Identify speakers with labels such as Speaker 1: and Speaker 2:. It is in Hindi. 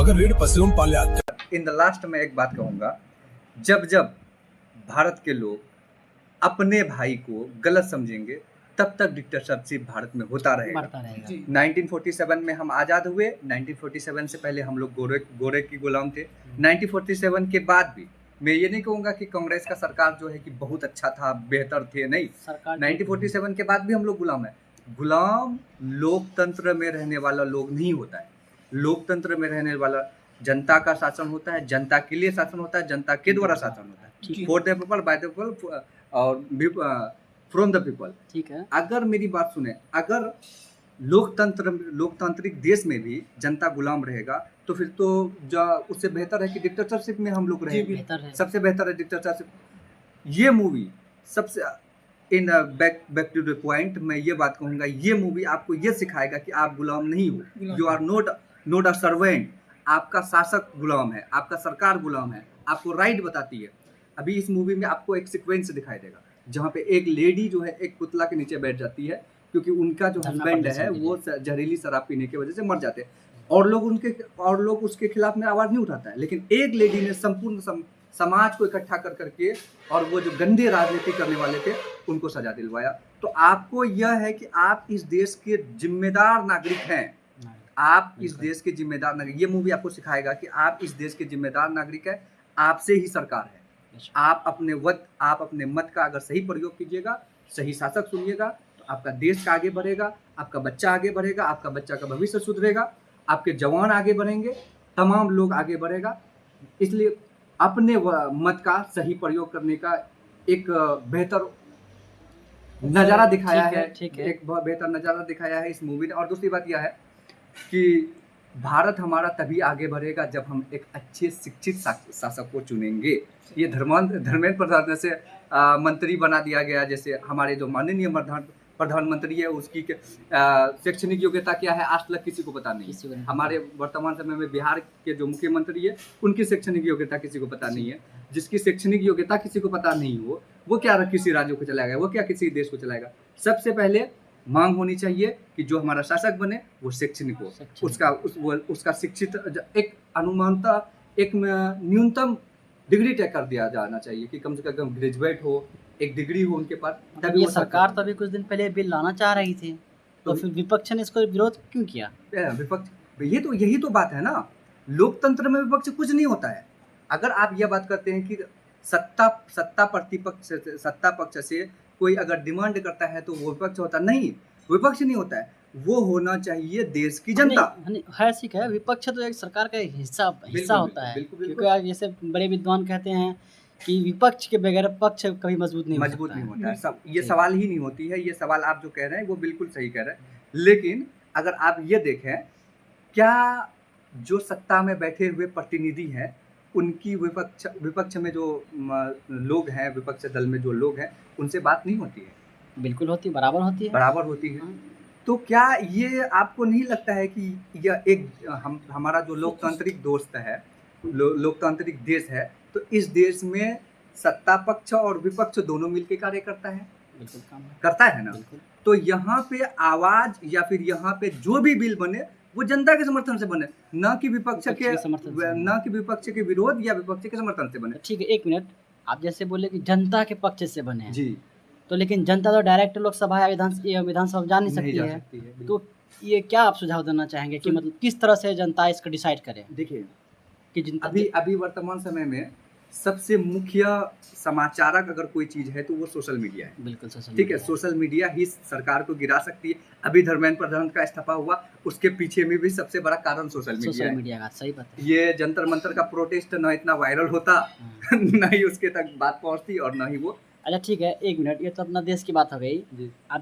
Speaker 1: मगर पसलून पाले
Speaker 2: इन द लास्ट में एक बात कहूँगा, जब जब भारत के लोग अपने भाई को गलत समझेंगे तब तक डिक्टेटरशिप भारत में होता रहेगा। 1947 में हम आज़ाद हुए, 1947 से पहले हम लोग गोरे की गुलाम थे। 1947 के बाद भी मैं ये नहीं कहूँगा कि कांग्रेस का सरकार जो है कि बहुत अच्छा था, बेहतर थे, नहीं। 1947 के बाद भी हम लोग गुलाम है। गुलाम लोकतंत्र में रहने वाला लोग नहीं होता है। लोकतंत्र में रहने वाला जनता का शासन होता है, जनता के लिए शासन होता है, जनता के द्वारा शासन होता है। For the people, by the people और फ्रॉम द पीपल।
Speaker 3: ठीक है।
Speaker 2: अगर मेरी बात सुने, अगर लोकतांत्रिक देश में भी जनता गुलाम रहेगा तो फिर तो उससे बेहतर है कि डिक्टेटरशिप में हम लोग रहेंगे। सबसे बेहतर है डिक्टेटरशिप। ये मूवी सबसे इन बैक टू द पॉइंट मैं ये बात कहूँगा, ये मूवी आपको ये सिखाएगा कि आप गुलाम नहीं हो, you are not a servant. आपका शासक गुलाम है, आपका सरकार गुलाम है, आपको राइट बताती है। अभी इस मूवी में आपको एक सीक्वेंस दिखाई देगा जहाँ पे एक लेडी जो है एक पुतला के नीचे बैठ जाती है क्योंकि उनका जो हस्बैंड है वो जहरीली शराब पीने की वजह से मर जाते हैं और लोग उसके खिलाफ में आवाज नहीं उठाता है। लेकिन एक लेडी ने संपूर्ण समाज को इकट्ठा कर करके और वो जो गंदे राजनीति करने वाले थे उनको सजा दिलवाया। तो आपको यह है कि आप इस देश के जिम्मेदार नागरिक हैं। आप इस देश के जिम्मेदार नागरिक, ये मूवी आपको सिखाएगा कि आप इस देश के जिम्मेदार नागरिक हैं, आपसे ही सरकार है। आप अपने मत का अगर सही प्रयोग कीजिएगा, सही शासक सुनिएगा तो आपका देश का आगे बढ़ेगा, आपका बच्चा आगे बढ़ेगा, आपका बच्चा का भविष्य सुधरेगा, आपके जवान आगे बढ़ेंगे, तमाम लोग आगे बढ़ेगा। इसलिए अपने मत का सही प्रयोग करने का एक बेहतर नज़ारा दिखाया है, एक बहुत बेहतर नज़ारा दिखाया है इस मूवी ने। और दूसरी बात यह है कि भारत हमारा तभी आगे बढ़ेगा जब हम एक अच्छे शिक्षित शासक को चुनेंगे। ये धर्मेंद्र प्रधान से मंत्री बना दिया गया, जैसे हमारे जो माननीय प्रधानमंत्री है उसकी शैक्षणिक योग्यता क्या है आज तक किसी को पता नहीं। हमारे वर्तमान समय में बिहार के जो मुख्यमंत्री है उनकी शैक्षणिक योग्यता किसी को पता नहीं है। जिसकी शैक्षणिक योग्यता किसी को पता नहीं हो वो क्या किसी राज्य को चलाएगा, वो क्या किसी देश को चलाएगा। सबसे पहले मांग होनी चाहिए कि जो हमारा शासक बने वो शैक्षणिक हो, उसका शिक्षित एक अनुमानता एक न्यूनतम डिग्री तय कर दिया जाना चाहिए कि कम से कम ग्रेजुएट हो, एक डिग्री हो उनके पास।
Speaker 3: तभी ये सरकार तो अभी कुछ दिन पहले बिल लाना चाह रही थी तो फिर विपक्ष ने इसको विरोध क्यों किया?
Speaker 2: विपक्ष यही तो बात है ना, लोकतंत्र में विपक्ष कुछ नहीं होता है। अगर आप यह बात करते हैं कि सत्ता पक्ष से कोई अगर डिमांड करता है तो वो विपक्ष होता नहीं, विपक्ष नहीं होता है, वो होना चाहिए देश की जनता।
Speaker 3: है ठीक है, विपक्ष तो एक सरकार का हिस्सा होता है, क्योंकि जैसे बड़े विद्वान कहते हैं कि विपक्ष के बगैर पक्ष कभी मजबूत नहीं होता है।
Speaker 2: ये सवाल ही नहीं होती है। ये सवाल आप जो कह रहे हैं वो बिल्कुल सही कह रहे हैं। लेकिन अगर आप ये देखें, क्या जो सत्ता में बैठे हुए प्रतिनिधि हैं उनकी विपक्ष में जो लोग हैं, विपक्ष दल में जो लोग हैं उनसे बात नहीं होती है?
Speaker 3: बिल्कुल होती है, बराबर होती है।
Speaker 2: तो क्या ये आपको नहीं लगता है कि यह एक हमारा जो लोकतांत्रिक दोस्त है, लोकतांत्रिक देश है, तो इस देश में सत्ता पक्ष और विपक्ष दोनों मिलकर कार्य करता है?
Speaker 3: बिल्कुल
Speaker 2: करता है ना। तो यहाँ पे आवाज या फिर यहाँ पे जो भी बिल बने वो जनता के समर्थन से बने, न कि विपक्ष के विरोध या विपक्ष के समर्थन से बने।
Speaker 3: ठीक है, एक मिनट, आप जैसे बोले कि जनता के पक्ष से बने जी, तो लेकिन जनता तो डायरेक्ट लोकसभा या विधानसभा जा नहीं सकती है। तो ये क्या आप सुझाव देना चाहेंगे कि मतलब किस तरह से जनता इसको डिसाइड करे?
Speaker 2: देखिए कि अभी वर्तमान समय में सबसे मुख्य समाचारक अगर कोई चीज है तो वो सोशल मीडिया है।
Speaker 3: बिल्कुल
Speaker 2: ठीक है, सोशल मीडिया ही सरकार को गिरा सकती है। अभी धर्मेंद्र प्रधान का इस्तीफा हुआ, उसके पीछे में भी सबसे बड़ा कारण सोशल मीडिया
Speaker 3: का। सही बात है।
Speaker 2: ये जंतर मंतर का प्रोटेस्ट न इतना वायरल होता न ही उसके तक बात पहुंचती और न ही वो।
Speaker 3: अच्छा ठीक है, एक मिनट, ये तो अपना देश की बात हो गई। आप